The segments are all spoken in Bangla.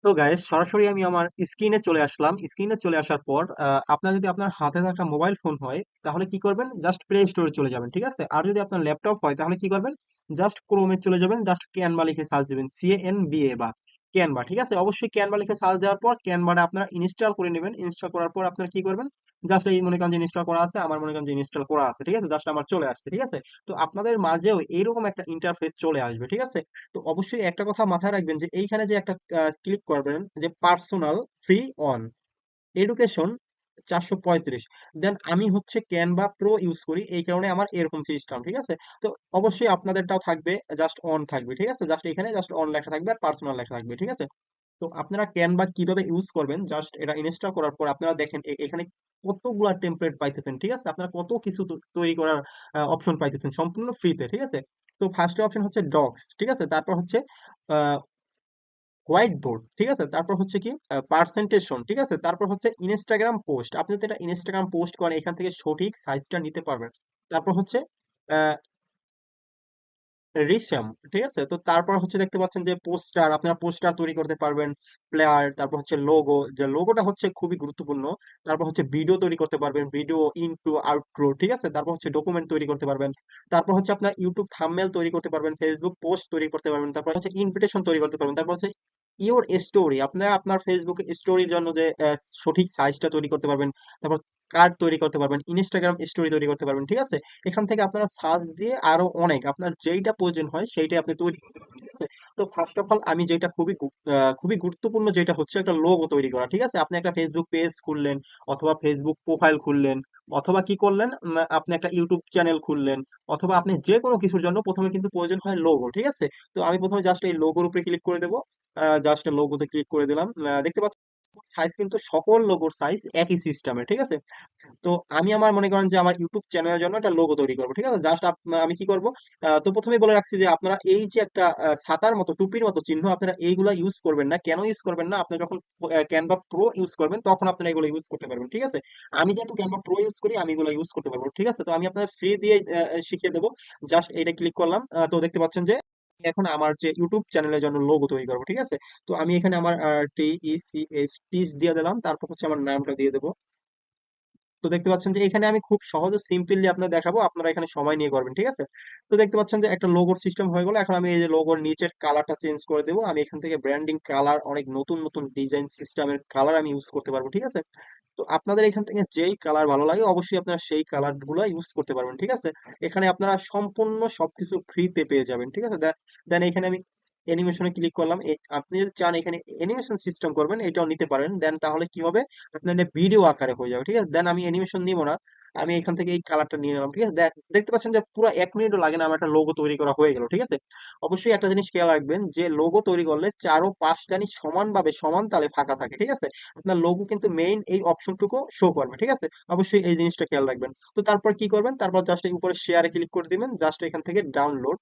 তো গাইস, সরাসরি আমি আমার স্ক্রিনে চলে আসলাম। স্ক্রিনে চলে আসার পর আপনার যদি আপনার হাতে থাকা মোবাইল ফোন হয় তাহলে কি করবেন, জাস্ট প্লে স্টোরে চলে যাবেন, ঠিক আছে। আর যদি আপনার ল্যাপটপ হয় তাহলে কি করবেন, জাস্ট ক্রোমে চলে যাবেন, জাস্ট ক্যানভা লিখে সার্চ দিবেন, CANVA বা ক্যানভা, ঠিক আছে। অবশ্যই ক্যানভা লিখে সার্চ দেওয়ার পর ক্যানভাটা আপনারা ইনস্টল করে নেবেন। ইনস্টল করার পর আপনারা কি করবেন, জাস্ট এই মনে করেন যে ইনস্টল করা আছে, আমার মনে করেন যে ইনস্টল করা আছে, ঠিক আছে, জাস্ট আমার চলে আসছে, ঠিক আছে। তো আপনাদের মাঝেও এরকম একটা ইন্টারফেস চলে আসবে, ঠিক আছে। তো অবশ্যই একটা কথা মাথায় রাখবেন যে এইখানে যে একটা ক্লিক করবেন যে পার্সোনাল ফ্রি অন এডুকেশন 435, দেন আমি হচ্ছে ক্যানভা প্রো ইউজ করি, এই কারণে আমার এরকম সিস্টেম, ঠিক আছে। তো অবশ্যই আপনাদেরটাও থাকবে, জাস্ট অন থাকবে, ঠিক আছে, জাস্ট এখানে জাস্ট অন লেখা থাকবে আর পার্সোনাল লেখা থাকবে, ঠিক আছে। তো আপনারা ক্যানভা কিভাবে ইউজ করবেন, জাস্ট এটা ইনস্টল করার পর আপনারা দেখেন এখানে কতগুলা টেমপ্লেট পাইতেছেন, ঠিক আছে। আপনারা কত কিছু তৈরি করার অপশন পাইতেছেন সম্পূর্ণ ফ্রিতে, ঠিক আছে। তো ফার্স্ট অপশন হচ্ছে ডক্স, ঠিক আছে, তারপর হচ্ছে হোয়াইট বোর্ড, ঠিক আছে, তারপর হচ্ছে কি পার্সেন্টেশন, ঠিক আছে, তারপর হচ্ছে ইনস্টাগ্রাম পোস্ট। আপনি যদি এটা ইনস্টাগ্রাম পোস্ট করেন এখান থেকে সঠিক সাইজটা নিতে পারবেন। তারপর হচ্ছে রিসেম, ঠিক আছে। তো তারপর হচ্ছে দেখতে পাচ্ছেন যে পোস্টার, আপনারা পোস্টার তৈরি করতে পারবেন, প্লেয়ার, তারপর হচ্ছে লোগো, যে লোগোটা হচ্ছে খুবই গুরুত্বপূর্ণ। তারপর হচ্ছে ভিডিও তৈরি করতে পারবেন, ভিডিও ইনট্রো আউটরো, ঠিক আছে। তারপর হচ্ছে ডকুমেন্ট তৈরি করতে পারবেন। তারপর হচ্ছে আপনার ইউটিউব থাম্বনেল তৈরি করতে পারবেন, ফেসবুক পোস্ট তৈরি করতে পারবেন। তারপর হচ্ছে ইনভিটেশন তৈরি করতে পারবেন। তারপর হচ্ছে ইওর স্টোরি, আপনারা আপনার ফেসবুক স্টোরির জন্য যে সঠিক সাইজটা তৈরি করতে পারবেন। তারপর কার্ড তৈরি করতে পারবেন, ইনস্টাগ্রাম স্টোরি তৈরি করতে পারবেন, ঠিক আছে। এখান থেকে আপনারা সার্চ দিয়ে আরো অনেক আপনার যেইটা প্রয়োজন হয় সেইটাই আপনি তৈরি করতে পারবেন, ঠিক আছে। তো ফার্স্ট অফ অল আমি যেটা খুবই গুরুত্বপূর্ণ যেটা হচ্ছে একটা লোগো তৈরি করা, ঠিক আছে। আপনি একটা ফেসবুক পেজ খুললেন, অথবা ফেসবুক প্রোফাইল খুললেন, অথবা কি করলেন, আপনি একটা ইউটিউব চ্যানেল খুললেন, অথবা আপনি যে কোনো কিছুর জন্য প্রথমে কিন্তু প্রয়োজন হয় লোগো, ঠিক আছে। তো আমি প্রথমে জাস্ট এই লোগোর উপরে ক্লিক করে দেবো, জাস্ট লোগোতে ক্লিক করে দিলাম। দেখতে পাচ্ছেন সাইজ কিন্তু সকল লোগোর সাইজ একই সিস্টেমে, ঠিক আছে। তো আমি আমার মনে করেন যে আমার ইউটিউব চ্যানেলের জন্য একটা লোগো তৈরি করবো, ঠিক আছে। জাস্ট আমি কি করব, তো প্রথমেই বলে রাখছি যে আপনারা এই যে একটা ছাতার মতো টুপির মতো চিহ্ন, আপনারা এইগুলা ইউজ করবেন না। কেন ইউজ করবেন না, আপনি যখন ক্যানভা প্রো ইউজ করবেন তখন আপনারা এগুলো ইউজ করতে পারবেন, ঠিক আছে। আমি যেহেতু ক্যানভা প্রো ইউজ করি আমি এগুলো ইউজ করতে পারবো, ঠিক আছে। তো আমি আপনাদের ফ্রি দিয়ে শিখিয়ে দেবো। জাস্ট এটা ক্লিক করলাম, তো দেখতে পাচ্ছেন যে এখন আমার যে ইউটিউব চ্যানেলের জন্য লোগো তৈরি করবো, ঠিক আছে। তো আমি এখানে আমার TECH দিয়ে দিলাম, তারপর হচ্ছে আমার নামটা দিয়ে দেবো। তো দেখতে পাচ্ছেন যে এখানে আমি খুব সহজে সিম্পলি আপনার দেখাবো, আপনারা এখানে সময় নিয়ে করবেন, ঠিক আছে। তো দেখতে পাচ্ছেন যে একটা লোগোর সিস্টেম হয়ে গেল। এখন আমি এই যে লোগোর নিচের কালারটা চেঞ্জ করে দেবো। আমি এখান থেকে ব্র্যান্ডিং কালার, অনেক নতুন নতুন ডিজাইন সিস্টেমের কালার আমি ইউজ করতে পারবো, ঠিক আছে। তো আপনাদের এখান থেকে যেই কালার ভালো লাগে অবশ্যই আপনারা সেই কালার গুলো ইউজ করতে পারবেন, ঠিক আছে। এখানে আপনারা সম্পূর্ণ সবকিছু ফ্রিতে পেয়ে যাবেন, ঠিক আছে। দেন এখানে আমি অ্যানিমেশনে ক্লিক করলাম। আপনি যদি চান এখানে অ্যানিমেশন সিস্টেম করবেন এটাও নিতে পারেন, দেন তাহলে কি হবে, আপনার এটা ভিডিও আকারে হয়ে যাবে, ঠিক আছে। দেন আমি অ্যানিমেশন নিব না, আমি এখান থেকে এই কালারটা নিয়ে নিলাম, ঠিক আছে। দেখতে পাচ্ছেন যে পুরো 1 মিনিটও লাগে না, আমার একটা লোগো তৈরি করা হয়ে গেল, ঠিক আছে। অবশ্যই একটা জিনিস খেয়াল রাখবেন যে লোগো তৈরি করলে চারো পাঁচ জানি সমানভাবে সমান তালে ফাঁকা থাকে, ঠিক আছে। আপনার লোগো কিন্তু মেইন এই অপশনটুকু শো করবে, ঠিক আছে। অবশ্যই এই জিনিসটা খেয়াল রাখবেন। তো তারপর কি করবেন, তারপর জাস্ট এই উপরে শেয়ারে ক্লিক করে দিবেন, জাস্ট এখান থেকে ডাউনলোড,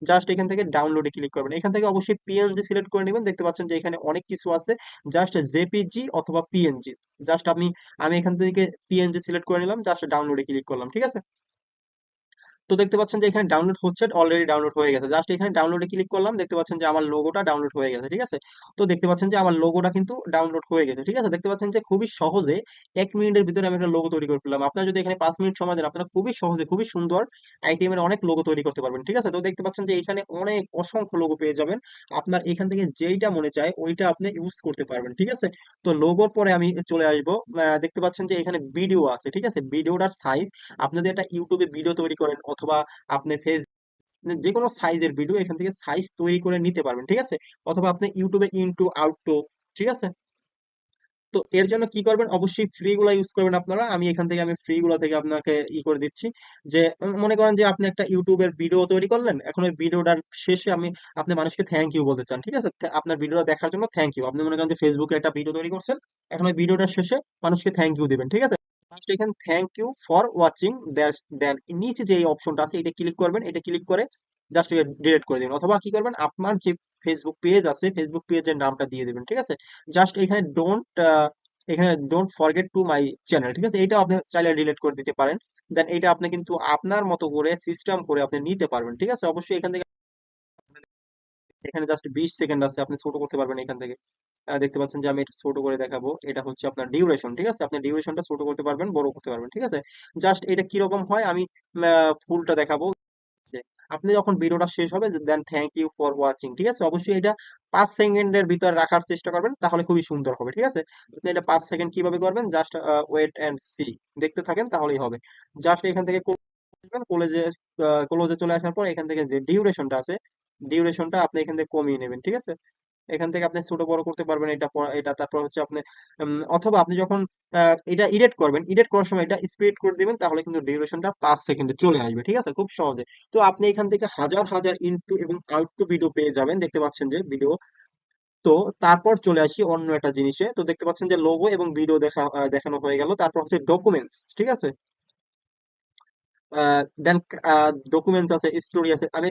জাস্ট এখান থেকে ডাউনলোডে ক্লিক করবেন। এখান থেকে অবশ্যই পিএনজি সিলেক্ট করে নেবেন। দেখতে পাচ্ছেন যে এখানে অনেক কিছু আছে, জাস্ট জেপিজি অথবা পিএনজি, জাস্ট আমি এখান থেকে পিএনজি সিলেক্ট করে নিলাম, জাস্ট ডাউনলোডে ক্লিক করলাম, ঠিক আছে। তো দেখতে পাচ্ছেন যে এখানে ডাউনলোড হচ্ছে, অলরেডি ডাউনলোড হয়ে গেছে। জাস্ট এখানে ডাউনলোডে ক্লিক করলাম, দেখতে পাচ্ছেন যে আমার লোগোটা ডাউনলোড হয়ে গেছে, ঠিক আছে। তো দেখতে পাচ্ছেন যে আমার লোগোটা কিন্তু ডাউনলোড হয়ে গেছে, ঠিক আছে। দেখতে পাচ্ছেন যে খুবই সহজে 1 মিনিটের ভিতরে আমি একটা লোগো তৈরি করে ফেললাম। আপনারা যদি এখানে 5 মিনিট সময় দেন আপনারা খুবই সহজে খুবই সুন্দর আইটেম এর অনেক লোগো তৈরি করতে পারবেন, ঠিক আছে। তো দেখতে পাচ্ছেন যে এখানে অনেক অসংখ্য লোগো পেয়ে যাবেন। আপনার এখান থেকে যেইটা মনে চায় ওইটা আপনি ইউজ করতে পারবেন, ঠিক আছে। তো লোগোর পরে আমি চলে আসবো, দেখতে পাচ্ছেন যে এখানে ভিডিও আছে, ঠিক আছে। ভিডিওটার সাইজ, আপনি যদি একটা ইউটিউবে ভিডিও তৈরি করেন অথবা আপনি যে কোনো সাইজের ভিডিও এখান থেকে সাইজ তৈরি করে নিতে পারবেন, ঠিক আছে। অথবা আপনি ইউটিউবে ইনটু আউটটু, ঠিক আছে। তো এর জন্য কি করবেন, অবশ্যই ফ্রি গুলা ইউজ করবেন আপনারা। আমি এখান থেকে আমি ফ্রি গুলা থেকে আপনাকে করে দিচ্ছি, যে মনে করেন যে আপনি একটা ইউটিউবের ভিডিও তৈরি করলেন, এখন ওই ভিডিওটার শেষে আপনি মানুষকে থ্যাংক ইউ বলতে চান, ঠিক আছে। আপনার ভিডিওটা দেখার জন্য থ্যাংক ইউ, আপনি মনে করেন যে ফেসবুকে একটা ভিডিও তৈরি করছেন, এখন ওই ভিডিওটার শেষে মানুষকে থ্যাংক ইউ দিবেন, ঠিক আছে। ফার্স্ট এখানে থ্যাংক ইউ ফর ওয়াচিং, দেন নিচে যে অপশনটা আছে এটা ক্লিক করবেন, এটা ক্লিক করে জাস্ট ডিলিট করে দিবেন। অথবা কি করবেন, আপনার যে ফেসবুক পেজ আছে ফেসবুক পেজের নামটা দিয়ে দিবেন, ঠিক আছে। জাস্ট এখানে don't forget to my channel, ঠিক আছে, এইটা আপনি চাইলে ডিলিট করে দিতে পারেন। দেন এটা আপনি কিন্তু আপনার মতো করে সিস্টেম করে আপনি নিতে পারবেন, ঠিক আছে। অবশ্যই এখান থেকে এখানে জাস্ট 20 সেকেন্ড আছে, আপনি ছোট করতে পারবেন এখান থেকে। দেখতে পাচ্ছেন যে আমি এটা ছোট করে দেখাবো, এটা হচ্ছে আপনার ডিউরেশন, ঠিক আছে? আপনি ডিউরেশনটা ছোট করতে পারবেন, বড় করতে পারবেন, ঠিক আছে? জাস্ট এটা কিরকম হয় আমি ফুলটা দেখাবো। যে আপনি যখন ভিডিওটা শেষ হবে, দেন থ্যাংক ইউ ফর ওয়াচিং, ঠিক আছে? অবশ্যই এটা 5 সেকেন্ডের ভিতর রাখার চেষ্টা করবেন, তাহলে খুবই সুন্দর হবে, ঠিক আছে? আপনি এটা 5 সেকেন্ড কিভাবে করবেন, জাস্ট ওয়েট অ্যান্ড সি, দেখতে থাকেন তাহলেই হবে। জাস্ট এখান থেকে কলেজে ক্লোজে চলে আসার পর এখান থেকে যে ডিউরেশনটা আছে, ডিউরেশনটা আপনি এখান থেকে কমিয়ে নেবেন, ঠিক আছে? এখান থেকে আপনি ছোট বড় করতে পারবেন এটা এটা, তারপর হচ্ছে আপনি অথবা আপনি যখন এটা এডিট করবেন, এডিট করার সময় এটা স্পিড করে দিবেন, তাহলে কিন্তু ডিউরেশনটা 5 সেকেন্ডে চলে আসবে, ঠিক আছে? খুব সহজে। তো আপনি এখান থেকে হাজার হাজার ইনটু এবং আউটটু ভিডিও পেয়ে যাবেন, দেখতে পাচ্ছেন যে ভিডিও। তো তারপর চলে আসি অন্য একটা জিনিসে। তো দেখতে পাচ্ছেন যে লোগো এবং ভিডিও দেখানো হয়ে গেল, তারপর হচ্ছে ডকুমেন্টস, ঠিক আছে? দেন ডকুমেন্টস আছে, স্টোরি আছে। আমি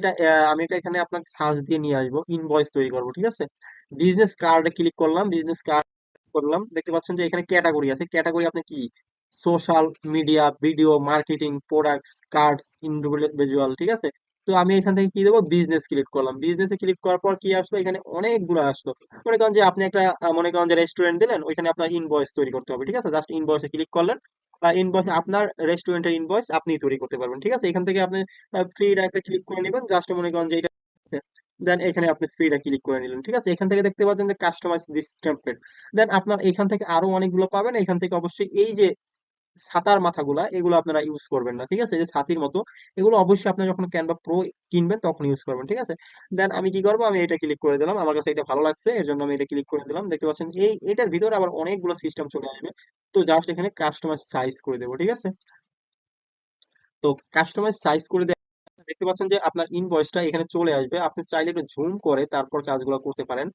এটা এখানে আপনাকে সার্চ দিয়ে নিয়ে আসবো, ইনভয়েস তৈরি করবো, ঠিক আছে? বিজনেস কার্ডে ক্লিক করলাম, বিজনেস কার্ড করলাম, দেখতে পাচ্ছেন যে এখানে ক্যাটাগরি আছে। ক্যাটাগরি আপনি কি, social media, video, marketing, products, cards, individual, ঠিক আছে? তো আমি এখান থেকে কি দেবো, বিজনেস ক্লিক করলাম। বিজনেসে ক্লিক করার পর কি আসলো, এখানে অনেকগুলো আসলো। মনে করেন যে আপনি একটা মনে করেন যে রেস্টুরেন্ট দিলেন, ওইখানে আপনার ইনভয়েস তৈরি করতে হবে, ঠিক আছে? জাস্ট ইনভয়েসে ক্লিক করলেন, ইনভয়েস আপনার রেস্টুরেন্টের ইনভয়েস আপনি তৈরি করতে পারবেন, ঠিক আছে? এখান থেকে আপনি ফ্রি একটা ক্লিক করে নেবেন, জাস্ট মনে করেন যে এটা, দেন এখানে আপনি ফ্রিটা ক্লিক করে নিলেন, ঠিক আছে? এখান থেকে দেখতে পাচ্ছেন যে কাস্টমাইজ দিস টেমপ্লেট। দেন আপনার এখান থেকে আরো অনেকগুলো পাবেন। এখান থেকে অবশ্যই এই যে ছাতার মাথাগুলা, এগুলো আপনারা ইউজ করবেন না, ঠিক আছে? এই যে ছাতির মতো, এগুলো অবশ্যই আপনি যখন ক্যানভা প্রো কিনবেন তখন ইউজ করবেন, ঠিক আছে? দেন আমি কি করবো, আমি এটা ক্লিক করে দিলাম, আমার কাছে এটা ভালো লাগছে, এর জন্য আমি এটা ক্লিক করে দিলাম। দেখতে পাচ্ছেন এটার ভিতরে আবার অনেকগুলো সিস্টেম চলে আসবে। তো জাস্ট এখানে কাস্টমাইজ সাইজ করে দেবো, ঠিক আছে? তো কাস্টমাইজ সাইজ করে দেখতে পাচ্ছেন যে আপনার ইনভয়েসটা এখানে চলে আসবে। আপনি চাইলে একটু জুম করে তারপর কাজগুলো করতে পারেন।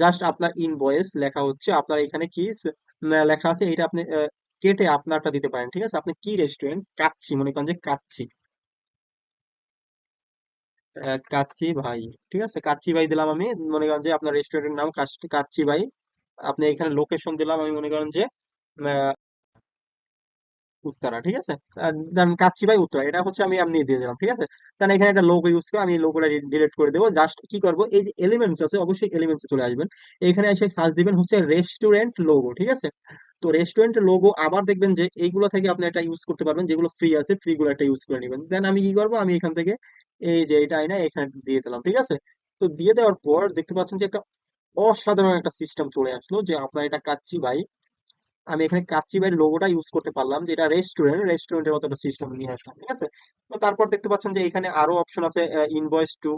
জাস্ট আপনার ইনভয়েস লেখা হচ্ছে, আপনার এখানে কি লেখা আছে, এটা আপনি কেটে আপনারটা দিতে পারেন, ঠিক আছে? আপনি কি রেস্টুরেন্ট, কাচ্চি, মনে করেন যে কাচ্চি, কাচ্চি ভাই, ঠিক আছে? কাচ্চি ভাই দিলাম আমি, মনে করেন যে আপনার রেস্টুরেন্টের নাম কাচ্চি ভাই। আপনি এখানে লোকেশন দিলাম, আমি মনে করেন যে উত্তরা, ঠিক আছে? দেন কাচ্চি বাই উত্তরা, এটা হচ্ছে আমি এমনি দিয়ে দিলাম, ঠিক আছে? তাহলে এখানে একটা লোগো ইউজ করে আমি লোগোটা ডিলিট করে দেবো। জাস্ট কি করবো, এই যে এলিমেন্টস আছে, অবশ্যই এলিমেন্টসে চলে আসবেন। এখানে এসে সার্চ দিবেন হচ্ছে রেস্টুরেন্ট লোগো, ঠিক আছে? তো রেস্টুরেন্ট লোগো আবার দেখবেন যে এইগুলো থেকে আপনি এটা ইউজ করতে পারবেন, যেগুলো ফ্রি আছে ফ্রি গুলো একটা ইউজ করে নেবেন। দেন আমি কি করবো, আমি এখান থেকে এই যে এটা আইনা এখানে দিয়ে দিলাম, ঠিক আছে? তো দিয়ে দেওয়ার পর দেখতে পাচ্ছেন যে একটা অসাধারণ একটা সিস্টেম চলে আসলো, যে আপনার এটা কাচ্চি ভাই, আমি এখানে কাচ্চি বাইয়ের লোগোটা ইউজ করতে পারলাম, যেটা রেস্টুরেন্টের মতো একটা সিস্টেম নিয়ে আসলাম, ঠিক আছে? তো তারপর দেখতে পাচ্ছেন যে এখানে আরো অপশন আছে, ইনভয়েস টু,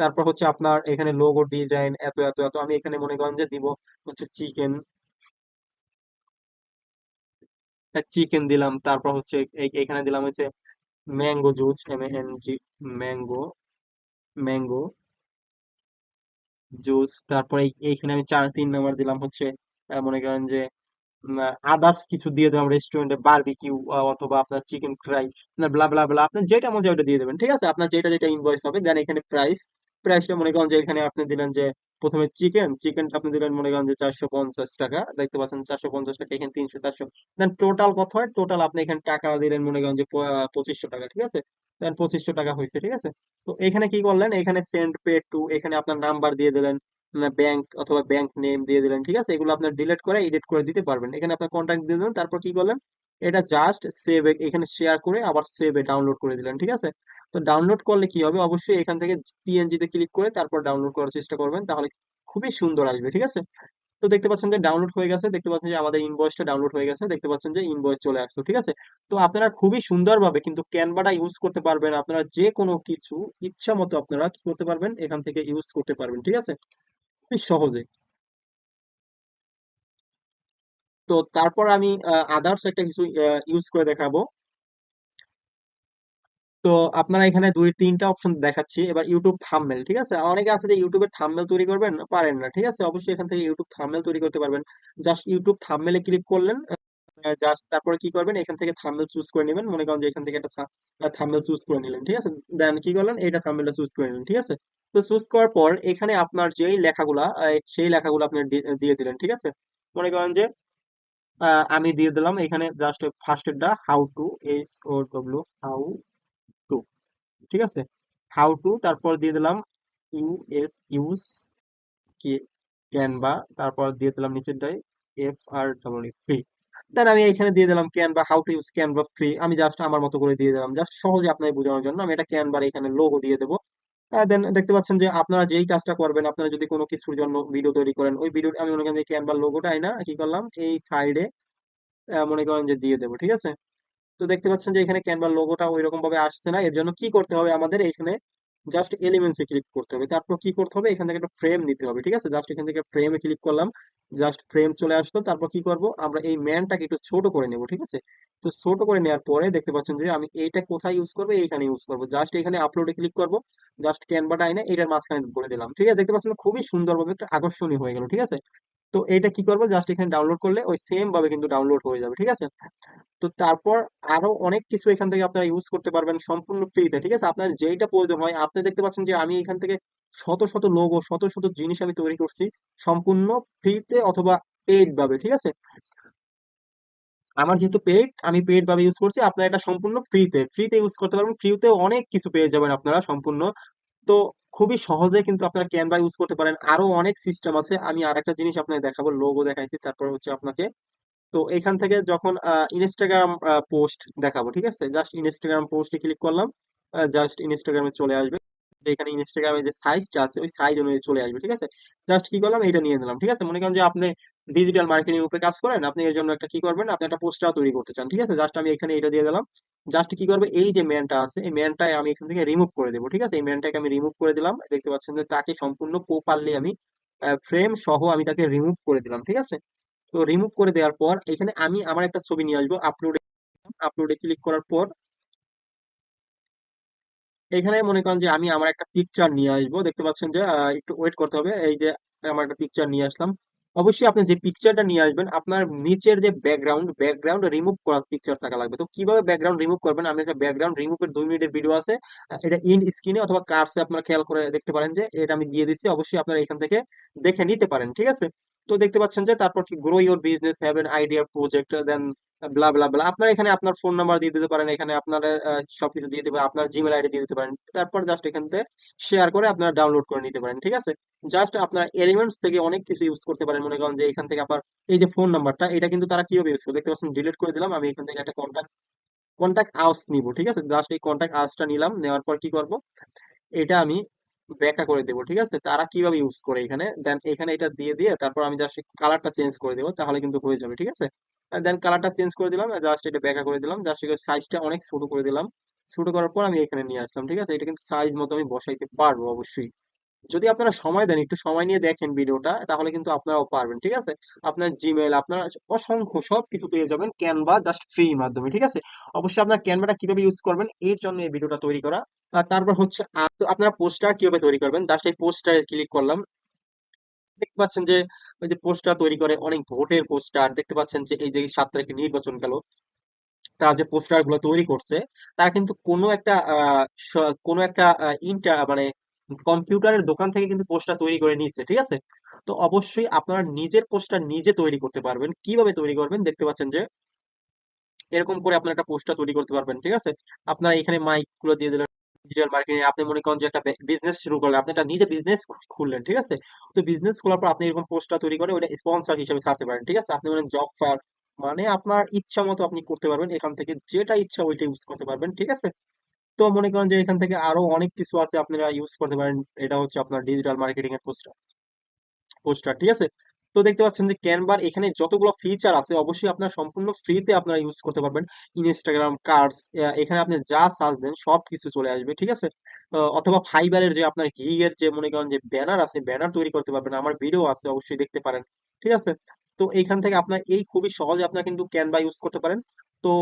তারপর হচ্ছে আপনার এখানে লোগো ডিজাইন এত এত এত, আমি এখানে মনে করেন যে দিব হচ্ছে চিকেন, চিকেন দিলাম, তারপর হচ্ছে এখানে দিলাম হচ্ছে mango juice, MANG, mango, mango juice. তারপর এইখানে আমি 3 নাম্বার দিলাম হচ্ছে মনে করেন যে আদার্স কিছু দিয়ে দিলাম, রেস্টুরেন্টে বারবিকিউ অথবা আপনার চিকেন ফ্রাই, আপনার ব্লা ব্লা ব্লা, আপনার যেটা মনে হয় ওটা দিয়ে দেবেন, ঠিক আছে? আপনার যেটা যেটা ইনভয়েস হবে। দেন এখানে প্রাইসটা মনে করেন যে এখানে আপনি দিলেন যে প্রথমে চিকেনটা আপনি দিলেন মনে করেন যে 450 টাকা, দেখতে পাচ্ছেন 450 টাকা, এখানে 300, 400। দেন টোটাল কত হয়, টোটাল আপনি এখানে টাকা দিলেন মনে করেন যে 2500 টাকা, ঠিক আছে? দেন 2500 টাকা হয়েছে, ঠিক আছে? তো এখানে কি করলেন, এখানে সেন্ড পে টু, এখানে আপনার নাম্বার দিয়ে দিলেন, ব্যাংক অথবা ব্যাংক নেম দিয়ে দিলেন, ঠিক আছে? এগুলো আপনার ডিলিট করে এডিট করে দিতে পারবেন। এখানে আপনার কন্ট্যাক্ট দিয়ে দিলেন, তারপর কি করলেন, এটা জাস্ট সেভ, এখানে শেয়ার করে আবার সেভে ডাউনলোড করে দিলেন, ঠিক আছে? তো ডাউনলোড করলে কি হবে, অবশ্যই এখান থেকে PNG তে ক্লিক করে তারপর ডাউনলোড করার চেষ্টা করবেন, তাহলে খুবই সুন্দর আসবে, ঠিক আছে? তো দেখতে পাচ্ছেন যে ডাউনলোড হয়ে গেছে, দেখতে পাচ্ছেন যে আমাদের ইনভয়েসটা ডাউনলোড হয়ে গেছে, দেখতে পাচ্ছেন যে ইনভয়েস চলে আসলো, ঠিক আছে? তো আপনারা খুবই সুন্দরভাবে কিন্তু ক্যানভাটা ইউজ করতে পারবেন, আপনারা যে কোনো কিছু ইচ্ছা মতো আপনারা কি করতে পারবেন, এখান থেকে ইউজ করতে পারবেন, ঠিক আছে? খুবই সহজে। তো তারপর আমি আদার্স একটা কিছু ইউজ করে দেখাবো। তো আপনারা এখানে 2-3টা অপশন দেখাচ্ছি। এবার ইউটিউব থাম্বনেল, ঠিক আছে? অনেকে আছে যে ইউটিউবের থাম্বনেল তৈরি করবেন, পারেন না, ঠিক আছে? অবশ্যই এখান থেকে ইউটিউব থাম্বনেল তৈরি করতে পারবেন। জাস্ট ইউটিউব থাম্বনেলে ক্লিক করলেন, জাস্ট তারপরে কি করবেন, এখান থেকে থাম্বনেল চুজ করে নেবেন, মনে করেন যে এখান থেকে একটা থাম্বনেল চুজ করে নিলেন, ঠিক আছে? দেন কি করলেন, এইটা থাম্বনেলটা চুজ করে নিলেন, ঠিক আছে? তো চুজ করার পর এখানে আপনার যেই লেখাগুলা সেই লেখাগুলো আপনি দিয়ে দিলেন, ঠিক আছে? মনে করেন যে আমি দিয়ে দিলাম এখানে জাস্ট ফার্স্টেরটা how to, HOW, how to, ঠিক আছে? হাউ টু, তারপর দিয়ে দিলাম ইউজ কি ক্যানভা, তারপর দিয়ে দিলাম নিচেরটাই FR ফ্রি। দেন আমি এখানে দিয়ে দিলাম Canva, how to use Canva free, আমি জাস্ট আমার মতো করে দিয়ে দিলাম, জাস্ট সহজে আপনাকে বোঝানোর জন্য আমি এটা ক্যানভার এখানে লোগো দিয়ে দেবো। দেন দেখতে পাচ্ছেন যে আপনারা যেই কাজটা করবেন, আপনারা যদি কোনো কিছুর জন্য ভিডিও তৈরি করেন, ওই ভিডিও আমি মনে করেন যে ক্যানভার লোগোটাই না কি করলাম এই সাইডে মনে করেন যে দিয়ে দেবো, ঠিক আছে। তো দেখতে পাচ্ছেন যে এখানে ক্যানভার লোগোটা ওই রকম ভাবে আসছে না, এর জন্য কি করতে হবে আমাদের এখানে জাস্ট এলিমেন্টসে ক্লিক করতে হবে, তারপর কি করতে হবে এখান থেকে একটা ফ্রেম নিতে হবে, ঠিক আছে। জাস্ট এখান থেকে ফ্রেমে ক্লিক করলাম, জাস্ট ফ্রেম চলে আসলো, তারপর কি করব আমরা এই ম্যানটাকে একটু ছোট করে নেব, ঠিক আছে। তো ছোট করে নেওয়ার পরে দেখতে পাচ্ছেন যে আমি এইটা কোথায় ইউজ করবো, এইখানে ইউজ করবো, জাস্ট এখানে আপলোডে ক্লিক করব, জাস্ট ক্যানভাটা আইনে এটার মাঝখানে করে দিলাম, ঠিক আছে। দেখতে পাচ্ছেন খুবই সুন্দরভাবে একটা আকর্ষণীয় হয়ে গেল, ঠিক আছে। তো এইটা কি করবো, জাস্ট এখানে ডাউনলোড করলে ওই সেম ভাবে কিন্তু ডাউনলোড হয়ে যাবে, ঠিক আছে। তো তারপর আরো অনেক কিছু এখান থেকে আপনারা ইউজ করতে পারবেন সম্পূর্ণ ফ্রিতে, ঠিক আছে। আপনার যেইটা প্রয়োজন হয়, আপনি দেখতে পাচ্ছেন যে আমি এখান থেকে শত শত লোগো, শত শত জিনিস আমি তৈরি করছি সম্পূর্ণ ফ্রিতে অথবা পেইড ভাবে, ঠিক আছে। আমার যেহেতু পেইড, আমি পেইড ভাবে ইউজ করছি, আপনারা এটা সম্পূর্ণ ফ্রিতে ফ্রিতে ইউজ করতে পারবেন, ফ্রিতে অনেক কিছু পেয়ে যাবেন আপনারা সম্পূর্ণ। তো খুবই সহজে কিন্তু আপনারা ক্যানভা ইউজ করতে পারেন, আরো অনেক সিস্টেম আছে, আমি আর একটা জিনিস আপনাকে দেখাবো, লোগো দেখাইছি, তারপর হচ্ছে আপনাকে তো এখান থেকে যখন ইনস্টাগ্রাম পোস্ট দেখাবো, ঠিক আছে, জাস্ট ইনস্টাগ্রাম পোস্টে ক্লিক করলাম, জাস্ট ইনস্টাগ্রামে চলে আসবে, তো এখানে ইনস্টাগ্রামে যে সাইজটা আছে ওই সাইজ অনুযায়ী চলে আসবে, ঠিক আছে। জাস্ট কি করলাম এটা নিয়ে নিলাম, ঠিক আছে। মনে করেন যে আপনি ডিজিটাল মার্কেটিং উপরে কাজ করেন, আপনি এর জন্য একটা কি করবেন, আপনি একটা পোস্টার তৈরি করতে চান, ঠিক আছে। জাস্ট আমি এখানে এটা দিয়ে দিলাম, জাস্ট কি করবে এই যে ম্যানটা আছে এই ম্যানটাই আমি এখান থেকে রিমুভ করে দেবো, ঠিক আছে। এই ম্যানটাকে আমি রিমুভ করে দিলাম, দেখতে পাচ্ছেন যে তাকে সম্পূর্ণ প্রপারলি আমি ফ্রেম সহ আমি তাকে রিমুভ করে দিলাম, ঠিক আছে। তো রিমুভ করে দেওয়ার পর এখানে আমি আমার একটা ছবি নিয়ে আসবো, আপলোডে আপলোডে ক্লিক করার পর এখানে মনে করেন যে আমি আমার একটা পিকচার নিয়ে আসবো, দেখতে পাচ্ছেন যে একটু ওয়েট করতে হবে, এই যে আমার একটা পিকচার নিয়ে আসলাম। অবশ্যই আপনি যে পিকচারটা নিয়ে আসবেন আপনার নিচের যে ব্যাকগ্রাউন্ড রিমুভ করার পিকচার থাকা লাগবে। তো কিভাবে ব্যাকগ্রাউন্ড রিমুভ করবেন, আমি একটা ব্যাকগ্রাউন্ড রিমুভের 2 মিনিটের ভিডিও আছে, এটা ইন স্ক্রিনে অথবা কার্সে আপনারা খেয়াল করে দেখতে পারেন যে এটা আমি দিয়ে দিচ্ছি, অবশ্যই আপনারা এখান থেকে দেখে নিতে পারেন, ঠিক আছে। তো দেখতে পাচ্ছেন যে তারপর কি grow your business have an idea project, then blah blah blah, আপনারা এখানে আপনার ফোন নাম্বার দিয়ে দিতে পারেন, এখানে আপনার সবকিছু দিয়ে দিতে পারেন, আপনার জিমেল আইডি দিয়ে দিতে পারেন, তারপর জাস্ট এখান থেকে শেয়ার করে আপনারা ডাউনলোড করে নিতে পারেন, ঠিক আছে। জাস্ট আপনার এলিমেন্টস থেকে অনেক কিছু ইউজ করতে পারেন, মনে করেন যে এখান থেকে আপনার এই যে ফোন নাম্বারটা এটা কিন্তু তারা কিভাবে ইউজ করে দেখতে পাচ্ছেন, ডিলিট করে দিলাম, আমি এখান থেকে একটা কন্ট্যাক্ট কন্ট্যাক্ট আওস নিব, ঠিক আছে। জাস্ট এই কন্ট্যাক্ট আওসটা নিলাম, নেওয়ার পর কি করব এটা আমি ব্যাখ্যা করে দেবো, ঠিক আছে, তারা কিভাবে ইউজ করে এখানে, দেন এখানে এটা দিয়ে দিয়ে তারপর আমি জাস্ট কালারটা চেঞ্জ করে দেবো, তাহলে কিন্তু হয়ে যাবে, ঠিক আছে। দেন কালারটা চেঞ্জ করে দিলাম, জাস্ট এটা ব্যাখ্যা করে দিলাম, জাস্ট সাইজটা অনেক ছোট করে দিলাম, ছোট করার পর আমি এখানে নিয়ে আসলাম, ঠিক আছে। এটা কিন্তু সাইজ মতো আমি বসাইতে পারবো অবশ্যই, যদি আপনারা সময় দেন, একটু সময় নিয়ে দেখেন ভিডিওটা, তাহলে কিন্তু আপনারাও পারবেন, ঠিক আছে। আপনার জিমেল আপনারা অসংখ্য সব কিছু পেয়ে যাবেন ক্যানভা জাস্ট ফ্রি মাধ্যমে, ঠিক আছে। অবশ্যই আপনার ক্যানভাটা কিভাবে ইউজ করবেন এর জন্য এই ভিডিওটা তৈরি করা। আর তারপর হচ্ছে তো আপনারা পোস্টার কিভাবে তৈরি করবেন, জাস্ট এই পোস্টারে ক্লিক করলাম, দেখতে পাচ্ছেন যে ওই যে পোস্টার তৈরি করে অনেক ভোটের পোস্টার, দেখতে পাচ্ছেন যে এই যে 7 তারিখে নির্বাচন গেল, তারা যে পোস্টার গুলো তৈরি করছে তারা কিন্তু কোনো একটা মানে কম্পিউটারের দোকান থেকে কিন্তু পোস্টার তৈরি করে নিচ্ছে, ঠিক আছে। তো অবশ্যই আপনারা নিজের পোস্টার নিজে তৈরি করতে পারবেন, কিভাবে তৈরি করবেন দেখতে পাচ্ছেন যে এরকম করে আপনার একটা পোস্টার তৈরি করতে পারবেন, ঠিক আছে। আপনারা এখানে মাইক গুলো দিয়ে দিলেন, ডিজিটাল মার্কেটিং আপনি মনে করেন যে একটা বিজনেস শুরু করলেন, আপনি একটা নিজে বিজনেস খুললেন, ঠিক আছে। তো বিজনেস খোলার পর আপনি এরকম পোস্টার তৈরি করে ওটা স্পন্সর হিসেবে ছাড়তে পারেন, ঠিক আছে। আপনি বলেন জব ফার, মানে আপনার ইচ্ছা মতো আপনি করতে পারবেন, এখান থেকে যেটা ইচ্ছা ওইটা ইউজ করতে পারবেন, ঠিক আছে। তো মনে করেন যে এখান থেকে আরো অনেক কিছু আছে আপনারা ইউজ করতে পারেন, এটা হচ্ছে আপনার ডিজিটাল মার্কেটিং এর পোস্টার, ঠিক আছে। তো দেখতে পাচ্ছেন যে ক্যানভার এখানে যতগুলো ফিচার আছে অবশ্যই আপনার সম্পূর্ণ ফ্রিতে আপনারা ইউজ করতে পারবেন। ইনস্টাগ্রাম কার্ডস, এখানে আপনি যা সার্চ দেন সব কিছু চলে আসবে, ঠিক আছে। অথবা ফাইবারের যে আপনার গিগ এর যে মনে করেন যে ব্যানার আছে, ব্যানার তৈরি করতে পারবেন, আমার ভিডিও আছে অবশ্যই দেখতে পারেন, ঠিক আছে। তো এইখান থেকে আপনার এই খুবই সহজে আপনারা কিন্তু ক্যানভা ইউজ করতে পারেন। তো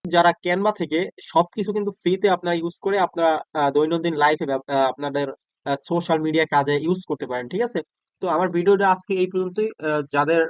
যারা ক্যানভা থেকে সবকিছু কিন্তু ফ্রিতে আপনারা ইউজ করে আপনারা দৈনন্দিন লাইফে আপনাদের সোশ্যাল মিডিয়া কাজে ইউজ করতে পারেন, ঠিক আছে। তো আমার ভিডিওটা আজকে এই পর্যন্তই। যাদের